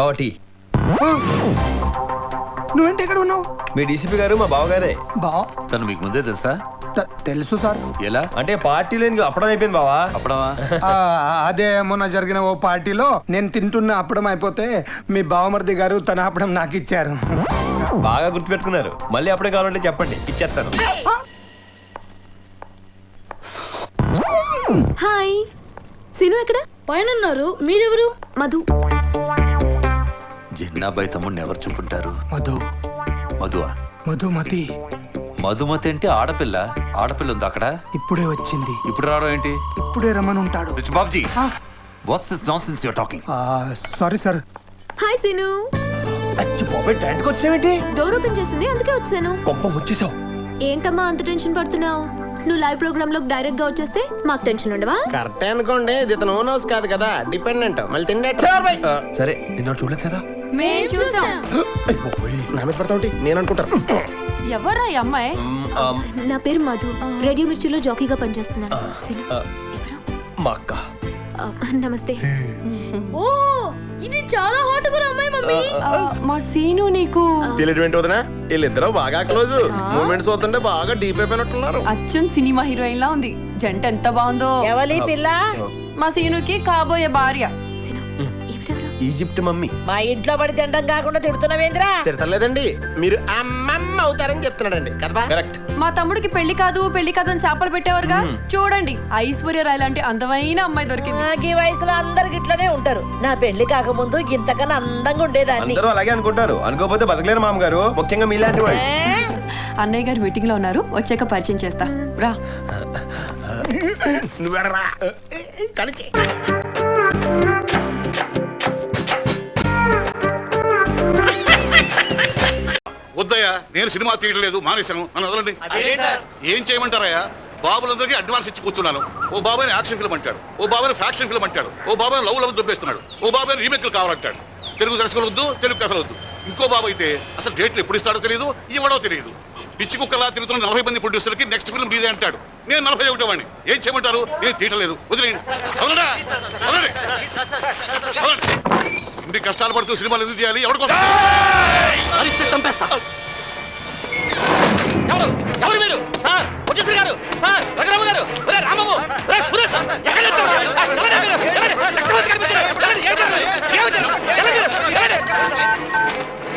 బావ టీ. నువ్వేంటి ఇక్కడ ఉన్నావు? మీ డీసీపీ గారు మా బావగారే. బావ తను మీకు ముందే తెలుసా? తెలుసు సార్. ఎలా అంటే పార్టీలో ఇంకా అప్పడం అయిపోయింది బావా. అప్పుడవా? అదే మొన్న జరిగిన ఓ పార్టీలో నేను తింటున్న అప్పడం అయిపోతే మీ బావమరిది గారు తన అప్పడం నాకు ఇచ్చారు. బాగా గుర్తుపెట్టుకున్నారు. మళ్ళీ అప్పుడే కావాలంటే చెప్పండి, ఇచ్చేస్తాను. హాయ్, సీను ఎక్కడ? పైన ఉన్నారు. మీరెవరు? మధు. జిన్నాబాయి తమ్ముడిని ఎవరు చెప్పుంటారు? మధు. మధువా? మధుమతి. మధుమతి అంటే ఆడపిల్ల. ఆడపిల్ల ఉంది అక్కడ. ఇప్పుడే వచ్చింది. ఇప్పుడు రావడం ఏంటి? ఇప్పుడే రమ్మని ఉంటాడు. Mister Babji, what's this nonsense you are talking? Sorry sir. Hi Seenu. అచ్చి బాబాయ్, ట్యాంట్కి వచ్చావేంటి? డోర్ ఓపెన్ చేసింది, అందుకే వచ్చాను. గొప్ప వచ్చేసావు. ఏంటమ్మా అంత టెన్షన్ పడుతున్నావు? నువ్వు లైవ్ ప్రోగ్రామ్ లోకి డైరెక్ట్ గా వచ్చేస్తే మాకు టెన్షన్ ఉండవా? కరెక్టే అనుకోండి, ఇది ఇతను ఓన్ హౌస్ కాదు కదా, డిపెండెంట్. మళ్ళీ తిండే సరే, నిన్న చూడలేదు కదా. మేము చూసాం. నా మీద పడతా ఉంటే నేను అనుకుంటాను. ఎవరా ఈ అమ్మాయి? నా పేరు మధు, రేడియో మిర్చిలో జాకీగా పనిచేస్తున్నాను. సీను, ఎవరు? మా అక్క. నమస్తే. ఓ, ఇది చాలా హాట్ గా అమ్మాయి మమ్మీ. మా సీను నీకు తెలియటువంటి వదినా, వీళ్ళిద్దరూ బాగా క్లోజ్. మూమెంట్స్ అవుతుంటే బాగా డీప్ అయిపోయినట్టున్నారు. అచ్చం సినిమా హీరోయిన్ లా ఉంది. జంట ఎంత బాగుందో. ఎవలి పిల్ల? మా సీనుకి కాబోయే భార్య. సీను, ఎవరెవరు? Egypt mummy. మా ఇంట్లో పడి తినడం కాకుండా తిడుతున్నావేంద్రా? తిడతలేదండి, మీరు అమ్మమ్మ అవుతారని చెప్తున్నాడండి కదా. కరెక్ట్. మా తమ్ముడికి పెళ్లి కాదు అని చేపలు పెట్టేవారుగా. చూడండి, ఐశ్వర్య రాయ్ లాంటి అందమైన అమ్మాయి దొరికింది. నాకు ఈ వయసులో అందరికి ఇట్లనే ఉంటారు. నా పెళ్లి కాకముందు ఇంతకన్నా అందంగా ఉండేదాన్ని. అందరూ అలాగే అనుకుంటారు. అనుకోకపోతే బతకలేరు మామగారు, ముఖ్యంగా మీలాంటి వాళ్ళు. అన్నయ్య గారు మీటింగ్ లో ఉన్నారు, వచ్చాక పరిచయం చేస్తా. రా. నువ్వెడరా కలిసి. వద్దయ్యా, నేను సినిమా తీయట్లేదు, మానేశాను. నన్ను వదలండి. ఏం చేయమంటారయ్యా? బాబులందరికీ అడ్వాన్స్ ఇచ్చి కూర్చున్నాను. ఓ బాబాయ్ యాక్షన్ ఫిల్మ్ అంటాడు, ఓ బాబాయ్ ఫ్యాక్షన్ ఫిల్మ్ అంటాడు, ఓ బాబాయ్ లవ్ దొబ్బేస్తున్నాడు, ఓ బాబాయ్ రీమేక్లు కావాలంటాడు. తెలుగు దర్శకులు వద్దు, తెలుగు కథలు వద్దు. ఇంకో బాబు అయితే అసలు డేట్లు ఎప్పుడు ఇస్తాడో తెలియదు, ఇవ్వడో తెలియదు. పిచ్చి కుక్కలా తిరుగుతున్న 40 మంది ప్రొడ్యూసర్కి నెక్స్ట్ ఫిల్మ్ మీదే అంటాడు. నేను 41 వాడిని. ఏం చేయమంటారు? నేను తీయట్లేదు, వదిలేయండి. ఇన్ని కష్టాలు పడుతూ సినిమాలు ఎందుకు చేయాలి? ఎవరికోసం? చంపేస్తా. ఎవరు మీరు? సార్, ప్రొడ్యూసర్ గారు, సార్, రఘురామ గారు, రామబాబు,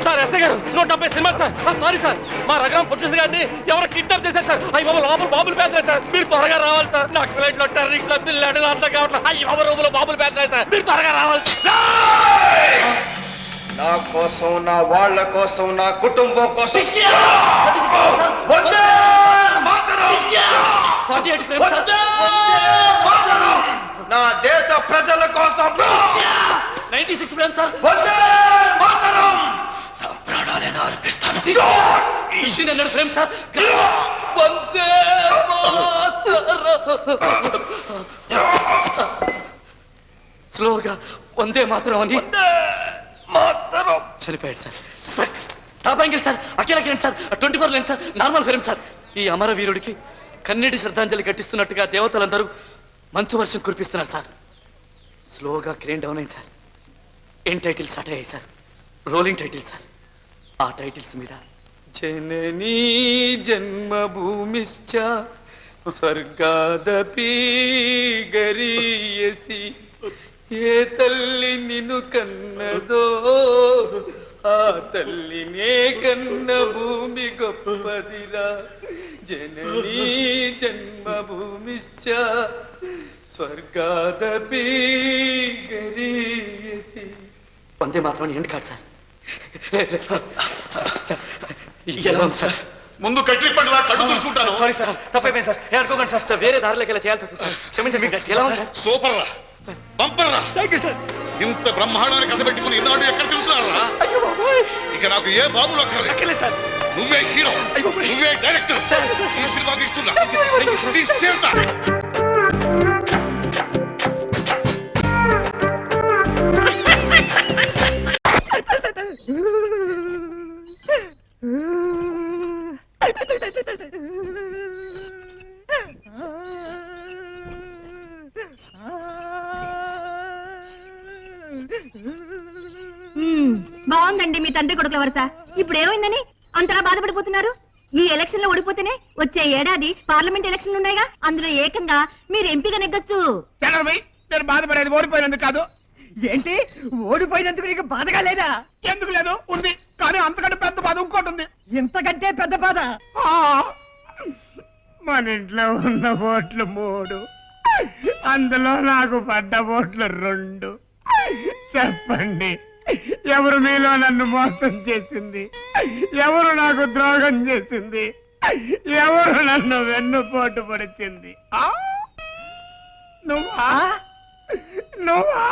సార్, ఎస్ఐ గారు, 170 సినిమాలు సార్. సారీ సార్, మా రఘురామ ప్రొడ్యూసర్ గారిని ఎవరో కిడ్నాప్ చేశారు సార్. అయ్యి బాబు, లోపల బాబులు పేదలేదు సార్. మీరు త్వరగా రావాలి సార్. నాకు ఫ్లైట్ లో టెర్రిక్లో పిల్లలు అంతా కావట్లేదు. అయ్యి బాబు, రూములో బాబులు పేదలేదు సార్. మీరు త్వరగా రావాలి. నా కోసం, నా వాళ్ళ కోసం, నా కుటుంబం కోసం, నా దేశ ప్రజల కోసం 96 ఫ్రేమ్స్ సార్. నా ప్రాణాలను అర్పిస్తాను. 100 ఫ్రేమ్స్ సార్. స్లోగా వందే మాత్రం అని చనిపోయాడు sir. Sir, top angle sir, Akhila Kiran sir, 24 lens sir, normal film sir. ఈ అమరవీరుడికి కన్నీటి శ్రద్ధాంజలి ఘటిస్తున్నట్టుగా దేవతలందరూ మంచు వర్షం కురిపిస్తున్నారు సార్. స్లోగా క్రేన్ డౌన్ అయింది సార్. ఎన్ టైటిల్స్ స్టార్ట్ అయ్యాయి సార్. Rolling titles sir. ఆ టైటిల్స్ మీద జననీ జన్మభూమిశ్చ స్వర్గాదపి గరీయసి, ఏ తల్లి నిన్ను కన్నదో ఆ తల్లినే కన్న భూమి గొప్పదిరా. జననీ జన్మభూమిశ్చ స్వర్గాదపి గరీయసి. వందే మాత్రం ఎండ్ కాదు సార్. ఎలా ఉంది సార్? ముందు కట్టి పండుగ కళ్ళు తుడుచుకుంటాను. సారీ సార్, తప్పైపోయింది సార్. అనుకోకండి సార్. సార్, వేరే దారిలోకి వెళ్ళి చేయాల్సి వస్తుంది సార్. క్షమించండి. ఎలా ఉంది సార్? సూపర్ రా, బంపర్ రా. ఇంత బ్రహ్మాండాన్ని కథ పెట్టుకుని ఇన్నాడు ఎక్కడ తిరుగుతున్నారా? ఇక నాకు ఏ బాబులు అక్కర్లేదు సార్. నువ్వే హీరో, నువ్వే డైరెక్టర్. ఈ సినిమాకి ఇస్తున్నా. తీర్తా. బాగుందండి మీ తండ్రి కొడుకుల వరుస. ఇప్పుడు ఏమైందని అంతలా బాధపడిపోతున్నారు? ఈ ఎలక్షన్ లో ఓడిపోతేనే వచ్చే ఏడాది పార్లమెంట్ ఎలక్షన్లు ఉన్నాయిగా, అందులో ఏకంగా మీరు ఎంపీగా నెగ్గొచ్చు. నేను బాధపడేది ఓడిపోయినందుకు కాదు. ఏంటి ఓడిపోయినందుకు నీకు బాధగా లేదా? ఎందుకు లేదు, ఉంది. కానీ అంతకంటే పెద్ద బాధ ఇంకోటి ఉంది. ఇంతకంటే పెద్ద బాధ మన ఇంట్లో ఉన్న ఓట్లు 3, అందులో నాకు పడ్డ ఓట్లు 2. చెప్పండి, ఎవరు మీలో నన్ను మోసం చేసింది? ఎవరు నాకు ద్రోహం చేసింది? ఎవరు నన్ను వెన్నుపోటు పొడిచింది? నువ్వా? నువ్వా?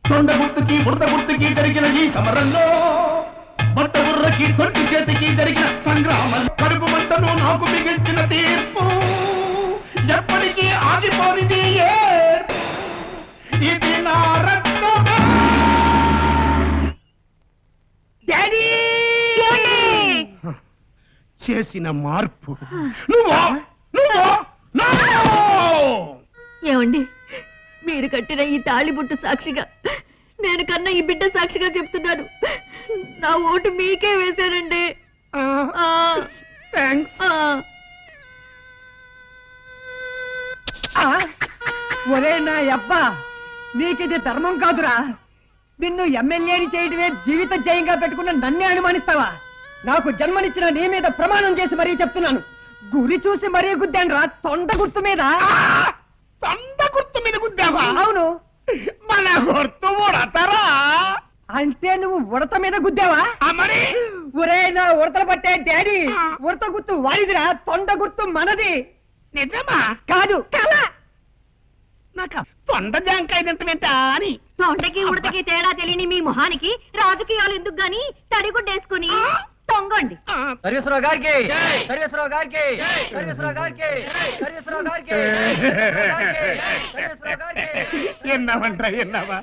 తొండ గుర్తుకి బుడత గుర్తుకి జరిగిన ఈ సమరంలో, బట్ట బుర్రకి తొట్టి చేతికి జరిగిన సంగ్రామం, కడుపు మంటను నాకు మిగిల్చిన తీర్పు ఎప్పటికీ ఆగిపోనిది ఏర్పు. ఇది నా రక్తమే. డాడీ చేసిన మార్పు నువ్వా? నువ్వా? ఏమండి, మీరు కట్టిన ఈ తాళిబుట్టు సాక్షిగా, నేను కన్నా ఈ బిడ్డ సాక్షిగా చెప్తున్నాను, నా ఓటు మీకే వేశానండి. ఒరే నా అబ్బా, నీకిది ధర్మం కాదురా. నిన్ను ఎమ్మెల్యేని చేయడమే జీవిత జయంగా పెట్టుకున్న నన్నే అనుమానిస్తావా? నాకు జన్మనిచ్చిన నీ మీద ప్రమాణం చేసి మరీ చెప్తున్నాను, గురి చూసి మరీ గుద్దాను రా. తొండ గుర్తు మీద. తొండ గుర్తు మీద గుద్దావా? అవును. మన గుర్తు ఉడతరా అంటే నువ్వు ఉడత మీద గుద్దావా? మరి ఒరే నా ఉడతలు పట్టే డాడీ, ఉడత గుర్తు వాడిదిరా, తొండ గుర్తు మనది. నిజమా? కాదు, కలా. నాకు తొండ జాంకాయ తింటా అని. తొండకి ఉడతకి తేడా తెలియని మీ మొహానికి రాజకీయాలు ఎందుకు గాని తడిగుడ్డేసుకుని తొంగండి. సర్వేశ్వరరావు గారికి, సర్వేశ్వరరావు గారికి, సర్వేశ్వరరావు గారికి, సర్వేశ్వరరావు గారికి, సర్వేశ్వరరావు గారికి. ఎన్నావంటా, ఎన్నావా?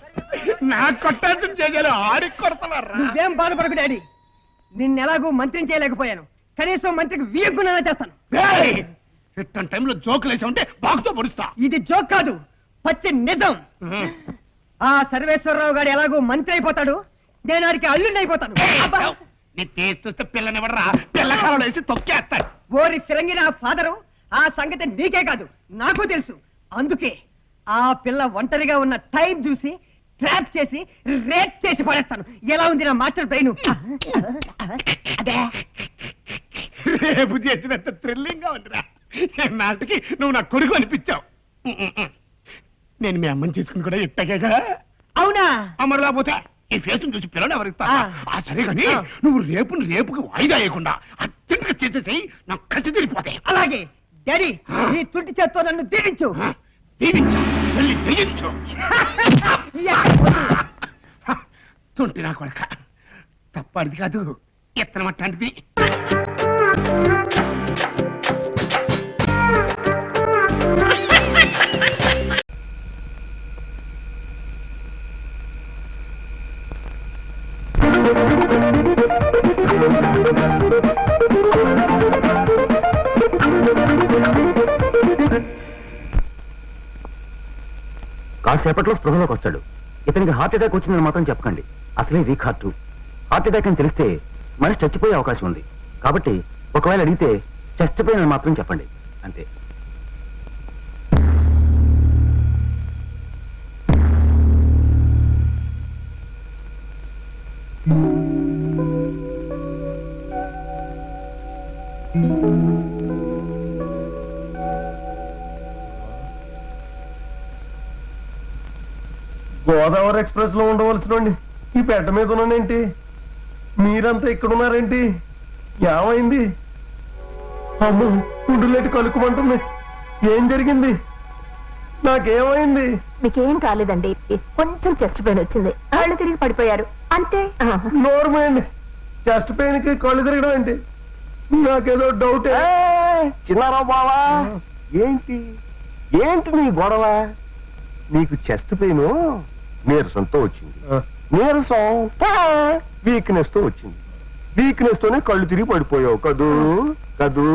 నా కొట్టాల్సిన చేయాలి, ఆడికి కొడతావారా? నువ్వేం బాధపడకు డాడీ, నిన్నెలాగూ మంత్రిని చేయలేకపోయాను, కనీసం మంత్రికి వీయగున్నా చేస్తాను. ఇట్టని టైంలో జోకులు వేసా ఉంటే బాగుతో పొడుస్తా. ఇది జోక్ కాదు, పచ్చి నిజం. ఆ సర్వేశ్వరరావు గారు ఎలాగో మంత్రి అయిపోతాడు, నేను ఆడికి అల్లుండి అయిపోతాను. నీ టేస్ట్ చూస్తే పిల్లనివ్వడరా, పిల్లకాలలో వేసి తొక్కేస్తాడు. ఓరి ఫిరంగిన ఫాదరు, ఆ సంగతి నీకే కాదు నాకు తెలుసు. అందుకే ఆ పిల్ల ఒంటరిగా ఉన్న టైం చూసి ట్రాప్ చేసి రేప్ చేసి పడేస్తాను. ఎలా ఉంది నా మాస్టర్ బ్రెయిన్? అదే రేపు చేసినంత థ్రిల్లింగ్ గా ఉందిరా. నాటికి నువ్వు నా కొడుకు అనిపించావు. నేను మీ అమ్మని చేసుకుని కూడా ఇట్టగా. అవునా? అమ్మరు లేకపోతే ఈ ఫేస్ చూసి పిల్లలు ఎవరిస్తా? సరే కానీ నువ్వు రేపుకి వాయిదా వేయకుండా అర్జెంట్గా చేసేసి నాకు కసి తిరిగిపోతాయి. అలాగే డాడీ, నీ తుంటి చేత్తో నన్ను దీవించు. దీవించు, వెళ్ళి జయించు. తుంటి నా కొడక, తప్పటిది కాదు, ఎత్తనం అట్లాంటిది. కాసేపట్లో స్పృహలోకి వస్తాడు. ఇతనికి హార్ట్ అటాక్ వచ్చిందని మాత్రం చెప్పకండి. అసలే వీక్ హార్ట్. హార్ట్ అటాక్ అని తెలిస్తే మనిషి చచ్చిపోయే అవకాశం ఉంది. కాబట్టి ఒకవేళ అడిగితే చెస్ట్ పెయిన్ అని మాత్రం చెప్పండి, అంతే. గోదావరి ఎక్స్ప్రెస్ లో ఉండవలసినండి ఈ పెట్ట మీద ఉన్నానేంటి? మీరంతా ఇక్కడున్నారేంటి? ఏమైంది? అమ్మో, గుండెలేటి కలుక్కుమంటుంది. ఏం జరిగింది? నాకేమైంది? మీకేం కాలేదండి, కొంచెం చెస్ట్ పెయిన్ వచ్చింది, కళ్ళు తిరిగి పడిపోయారు అంతే. నోర్మేండి, చెస్ట్ పెయిన్ కి కళ్ళు తిరగడం ఏంటి? నాకేదో డౌట్. చిన్నారావు బావా, ఏంటి నీ గొడవ? నీకు చెస్ట్ పెయిన్ నీరసంతో వచ్చింది, నీరసం వీక్నెస్ తో వచ్చింది, వీక్నెస్ తోనే కళ్ళు తిరిగి పడిపోయావు కదూ కదూ.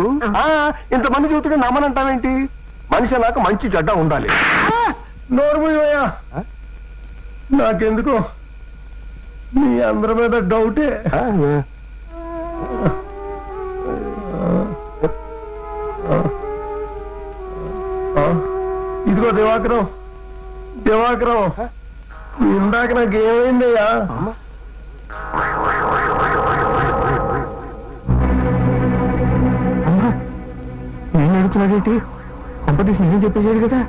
ఇంతమంది చూస్తుంటే నమ్మనంటావేంటి? మనిషి నాకు మంచి చెడ్డ ఉండాలి. నోర్మయ్యా, నాకెందుకో మీ అందరి మీద డౌటే. ఇదిగో దివాకరం, దివాకరం, ఇందాక నాకు ఏమైందయ్యా? నేను అడుగుతున్నాడేంటి? కంపెనీస్ నేను చెప్పేసాడు కదా.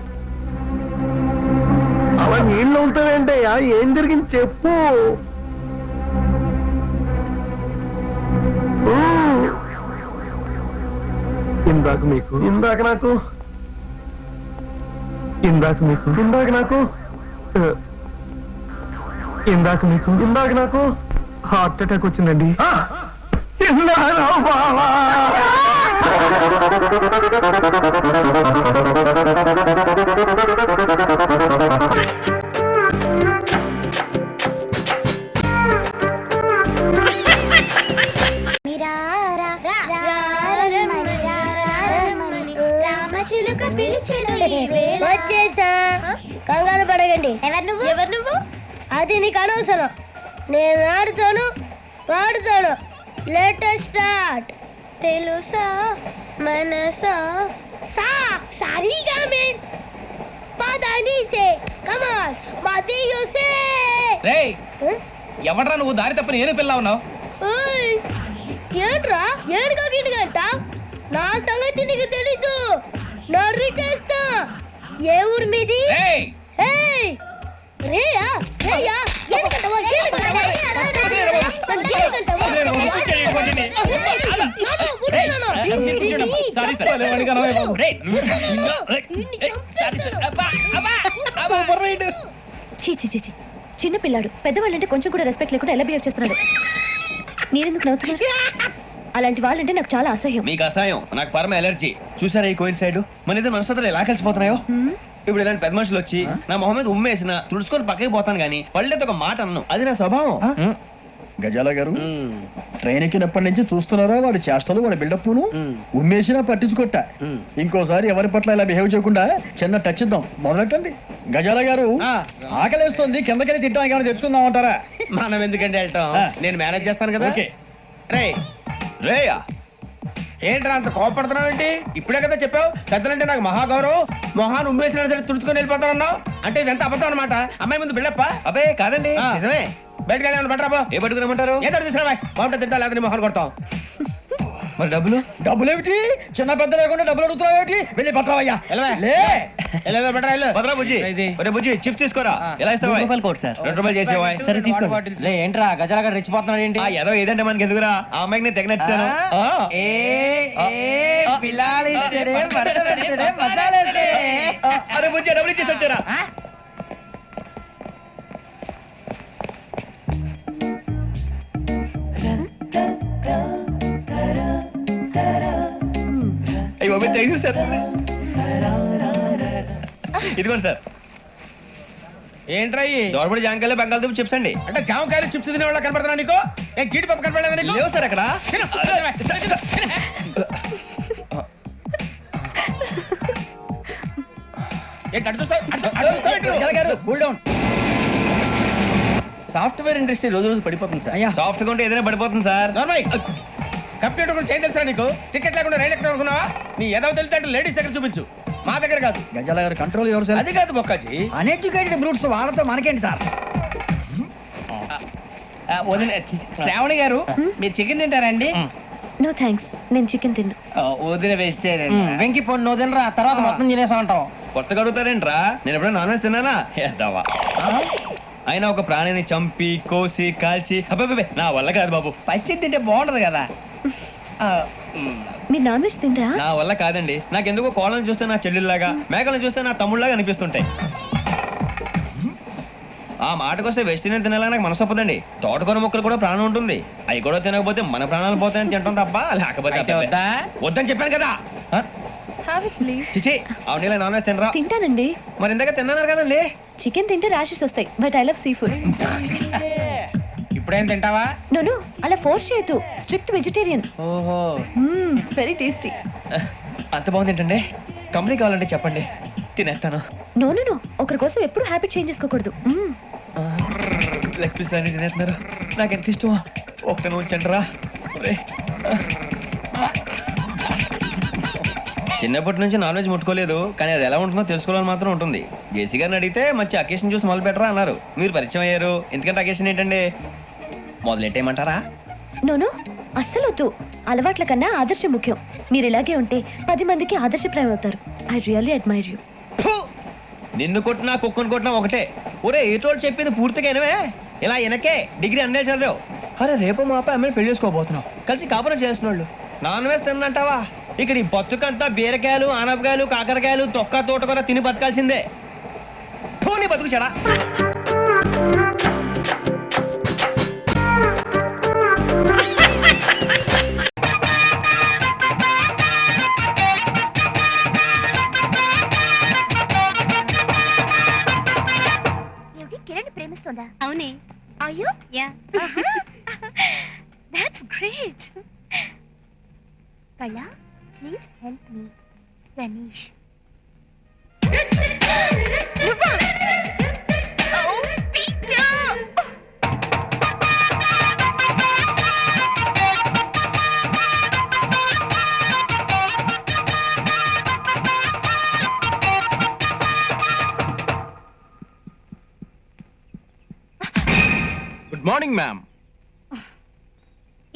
అలా నీళ్ళు ఉంటావేంటయ్యా? ఏం జరిగింది చెప్పు. ఇందాక మీకు ఇందాక నాకు ఇందాక మీకు ఇందాక నాకు ఇందాక మీకు ఇందాక నాకు హార్ట్ అటాక్ వచ్చిందండి. వచ్చేసా, కంగారు పడకండి. ఎవరు నువ్వు? అది నీకు అనవసరం. నేను ఆడుతాను, వాడుతాను. Latest start. తెలుసా మనసా సా సారీగా మెన్ పదని సే కమాన్ మదియో సే. రేయ్ ఎవడ్రా నువ్వు? దారి తప్పని ఏను పిల్ల ఉన్నావు? ఓయ్ ఏంట్రా ఏడుగా గిడుగంట? నా సంగతి నీకు తెలీదు. నరికేస్తా. ఏ ఊరు మీది? రేయ్ ఏయ్ రేయా రేయా ఏడుకంటవా ఏడుకంటవా చిన్న పిల్లాడు పెద్దవాళ్ళంటే కొంచెం కూడా రెస్పెక్ట్ లేకుండా ఎలా బిహేవ్ చేస్తున్నాడు. మీరెందుకు నవ్వుతున్నారు? అలాంటి వాళ్ళంటే నాకు చాలా అసహ్యం. మీకు అసహ్యం, నాకు పరమ ఎలర్జీ. చూసారా ఈ కోయిన్సైడ్? మన ఇద్దరు మనసులో ఎలా కలిసిపోతున్నాయో. ఇప్పుడు ఇలాంటి పెద్ద మనుషులు వచ్చి నా మొహం మీద ఉమ్మేసిన తుడుచుకొని పక్కకి పోతాను కానీ పళ్ళేతో ఒక మాట అన్ను. అది నా స్వభావం. గజాల గారు ట్రైన్ ఎక్కినప్పటి నుంచి చూస్తున్నారా వాడి చేష్టలు, వాడి బిల్డప్ను? ఉమ్మేసినా పట్టించుకోట. ఇంకోసారి ఎవరి పట్ల ఇలా బిహేవ్ చేయకుండా చిన్న టచ్ ఇద్దాం. మొదలెట్టండి. గజాల గారు ఆకలేస్తుంది, కిందకెళ్ళి తింటానికి ఏమైనా తెచ్చుకుందాం అంటారా? మనం ఎందుకంటే వెళ్తాం, నేను మేనేజ్ చేస్తాను కదా. రే రేయా ఏంట్రా అంత కోపడుతున్నావు ఏంటి? ఇప్పుడే కదా చెప్పావు పెద్దలంటే నాకు మహాగౌరవం, మొహాన్ని ఉమ్మేసిన సరే తుడుచుకొని వెళ్ళిపోతానన్నావు. అంటే ఇదంతా అబద్ధం అనమాట. అమ్మాయి ముందు బిల్డప్ప? అబ్బే కాదండి, నిజమే. బయటకు వెళ్ళి బట్టరాబో. ఏ పట్టుకురమ్మంటారు? ఏదో తీసుకురా. బాగుంటుంది తింటా, లేదా మొహాన్ని కొడతాం. మరి డబ్బులు? డబ్బులు ఏమిటి? చిన్న పెద్ద లేకుండా డబ్బులు అడుగుతున్నావు ఏమిటి? వెళ్ళి పట్టరావయ్యా. బుజ్జి చిప్స్ తీసుకోరా. ఎలా ఇస్తావా? ₹2 చేసేవా? సరే తీసుకోండి. ఏంట్రా గజాల రెచ్చిపోతున్నాడు ఏంటి? ఏదో ఏదంటే మనకి ఎందుకురా, ఆ అమ్మాయికి నేను తెగ నచ్చాను. అరే బుజ్జి డబ్బులు ఇచ్చేసి వచ్చారా? సార్ ఇదిగోండి సార్. ఏంట్రా దోరబడి జామకాయలు బంగాళదుంప చిప్స్ అండి. అంటే జామకాయలు చిప్స్ తినే వాళ్ళ కనపడుతున్నా నీకు? జీడిపప్పు కనపడలేదా నీకు? లేవు సార్ అక్కడ. సాఫ్ట్వేర్ ఇండస్ట్రీ రోజు రోజు పడిపోతుంది సార్. సాఫ్ట్గా ఉంటే ఏదైనా పడిపోతుంది సార్. కంప్యూటర్ గురించి ఏం తెలుసా నీకు? టికెట్ లేకుండా రైలు ఎక్కడ అనుకున్నావా? నీ ఏదో తెలితే అంటే లేడీస్ దగ్గర చూపించు, మా దగ్గర కాదు. గజాల గారు కంట్రోల్ ఎవరు సార్? అది కాదు బొక్కాజీ, అన్ఎడ్యుకేటెడ్ బ్రూట్స్ వాళ్ళతో మనకేంటి సార్? శ్రావణి గారు మీరు చికెన్ తింటారండి? నో థ్యాంక్స్, నేను చికెన్ తిన్ను. వదిన వేస్తే వెంకి పొన్ను నువ్వు తినరా, తర్వాత మొత్తం తినేసా ఉంటాం. కొత్తగా అడుగుతారేంట్రా? నేను ఎప్పుడైనా నాన్ వెజ్ తిన్నానా? ఎద్దావా. అయినా ఒక ప్రాణిని చంపి కోసి కాల్చి అబ్బాయి నా వల్ల కాదు బాబు. పచ్చి తింటే బాగుంటది కదా. మీరు నాన్ వెజ్ తినరా? నా వల్ల కాదండి. నాకెందుకో కోళ్ళని చూస్తే నా చెల్లెల్లాగా, మేకలను చూస్తే నా తమ్ముళ్ళలాగా అనిపిస్తుంటాయి. ఆ మాటకొస్తే వెజిటేరియన్ తినాలని నాకు మనసు ఒప్పదండి. తోటకూర మొక్కలు కూడా ప్రాణం ఉంటుంది, అవి కూడా తినకపోతే మన ప్రాణాలు పోతాయని తింటాం తప్ప లేకపోతే వద్దని చెప్పాను కదా. చిచి అవునీ నాన్ వెజ్ తినరా? తింటానండి. మరి ఇందాక తిన్నాను కదండి. చికెన్ తింటే ర్యాషెస్ వస్తాయి, but I love sea food. ఇప్పుడేం తింటావా? నో అలా ఫోర్స్ చేయొద్దు, స్ట్రిక్ట్ వెజిటేరియన్. ఓహో వెరీ టేస్టీ. అంత బాగుంది ఏంటండి? కంపెనీ కావాలంటే చెప్పండి, తినేస్తాను. నో ఒకరి కోసం ఎప్పుడు హ్యాబిట్ చేంజ్ చేసుకోకూడదు. లెగ్ పీస్ అన్ని తినేస్తున్నారు. నాకు ఎంత ఇష్టమో ఒకటే ఉంచండి రా. చిన్నప్పటి నుంచి నాన్ వెజ్ ముట్టుకోలేదు, కానీ అది ఎలా ఉంటుందో తెలుసుకోవాలని మాత్రం ఉంటుంది. జేసీ గారిని అడిగితే మంచి అకేషన్ చూసి మొదలు పెట్టరా అన్నారు. మీరు పరిచయం అయ్యారు, ఎందుకంటే అకేషన్ ఏంటండి? మొదలెట్టేయమంటారా? నోను అస్సలు వద్దు. అలవాట్ల కన్నా ఆదర్శం ముఖ్యం. మీరు ఇలాగే ఉంటే 10 మందికి ఆదర్శప్రాయం అవుతారు. I really admire you. నిన్ను కొట్టినా కుక్కను కొట్టినా ఒకటే. ఒరే ఏటోళ్ళు చెప్పింది పూర్తిగా వినవే. ఇలా వెనకే డిగ్రీ అన్నే చదివావు. అరే రేపు మా అబ్బాయి అమ్మని పెళ్లి చేసుకోబోతున్నావు, కలిసి కాపురం చేసిన వాళ్ళు. నాన్ వెజ్ తిన్నంటావా? ఇక నీ బతుకంతా బీరకాయలు, ఆనపకాయలు, కాకరకాయలు, తొక్క తోట కూడా తిని బతకాల్సిందే. నీ బతుకు చెడా. కిరణ్ ప్రేమిస్తుందా? అవునే. అయ్యో yeah. That's great. Kala please help me. Ganesh. Good morning ma'am.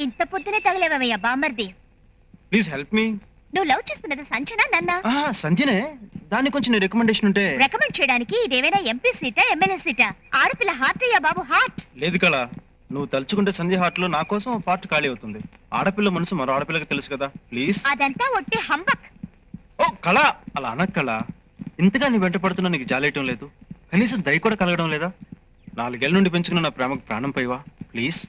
ఇంత పొద్దునే తగలేవయ్యా బామ్మర్ది. Please help me. నువ్వు లవ్ చేస్తున్నది సంజనా నన్నా? సంజనే. దాన్ని కొంచెం రికమెండేషన్ ఉంటే. రికమెండ్ చేయడానికి ఇదేమైనా ఎంపీ సీటా ఎమ్మెల్యే సీటా? ఆడపిల్ల హార్ట్ అయ్యా బాబు, హార్ట్. లేదు కళ, నువ్వు తలుచుకుంటే సంధ్య హార్ట్ లో నా కోసం పార్ట్ ఖాళీ అవుతుంది. ఆడపిల్ల మనసు మరో ఆడపిల్లకి తెలుసు కదా, ప్లీజ్. అదంతా ఒట్టి హంబక్. ఓ కళ, అలా అనక్ కళ. ఇంతగా నీ వెంట పడుతున్నా నీకు జాలేయటం లేదు, కనీసం దయ కూడా కలగడం లేదా? 4 ఏళ్ల నుండి పెంచుకున్న నా ప్రేమకు ప్రాణం పైవా, ప్లీజ్.